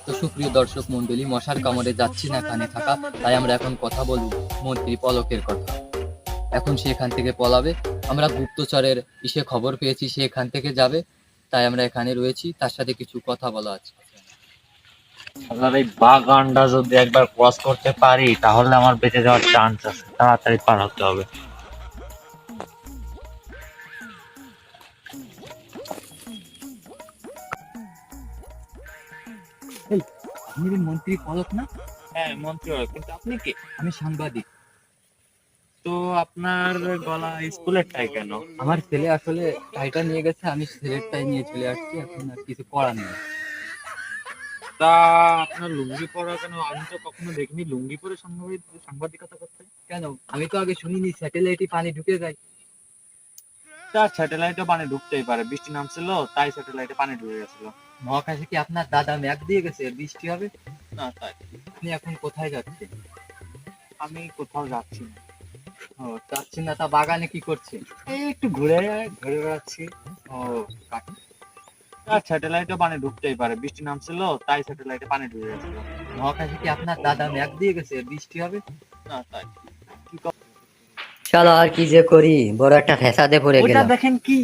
তো সুপ্রিয় দর্শক মন্ডলী, মশার কামড়ে যাচ্ছি না কানে থাকা, তাই আমরা এখন কথা বলবো মন্ত্রী পলকের কথা। এখন সে এখান থেকে পলাবে। আমরা গুপ্তচরের ইসে খবর পেয়েছি সে এখান থেকে যাবে, তাই আমরা এখানে রয়েছি, তার সাথে কিছু কথা বলা আছে। আপনার এই বাগানটা যদি একবার ক্রস করতে পারি তাহলে আমার বেঁচে যাওয়ার চান্স আছে, তাড়াতাড়ি পার হতে হবে। এই, আপনি কি মন্ত্রী পলক না? হ্যাঁ মন্ত্রী, কিন্তু আপনি কি? আমি সাংবাদিক। তো আপনার গলা স্কুলের টাই কেন? আমার ছেলে আসলে টাইটা নিয়ে গেছে, আমি ছেলের টাই নিয়ে চলে আসছি, এখন আর কিছু করার নেই। তা আপনার লুঙ্গি পরা কেন? আমি তো কখনো দেখিনি লুঙ্গি পরে সাংবাদিকতা করতে। কেন, আমি তো আগে শুনিনি স্যাটেলাইটে পানি ঢুকে যায়। তা স্যাটেলাইটে পানি ঢুকতেই পারে, বৃষ্টি নামছিল তাই স্যাটেলাইটে পানি ঢুকে গেছিল। মহাকাশে কি আপনার দাদা ম্যাপ দিয়ে গেছে বৃষ্টি হবে? না তাই আপনি এখন কোথায় যাচ্ছেন? আমি কোথাও যাচ্ছি না। ও, যাচ্ছেন না, তা বাগানে কি করছেন? এই একটু ঘুরে ঘুরে বেড়াচ্ছি। ও, কাট- তা স্যাটেলাইটে পানি ঢুকতেই পারে, বৃষ্টি নামছিল তাই স্যাটেলাইটে পানি ঢুকে গেছিল। মহাকাশে কি আপনার দাদা ম্যাপ দিয়ে গেছে বৃষ্টি হবে? না তাই চলো আর কি যে করি, বড় একটা ফ্যাসাদে পড়ে ওটা গেলাম। দেখেন কি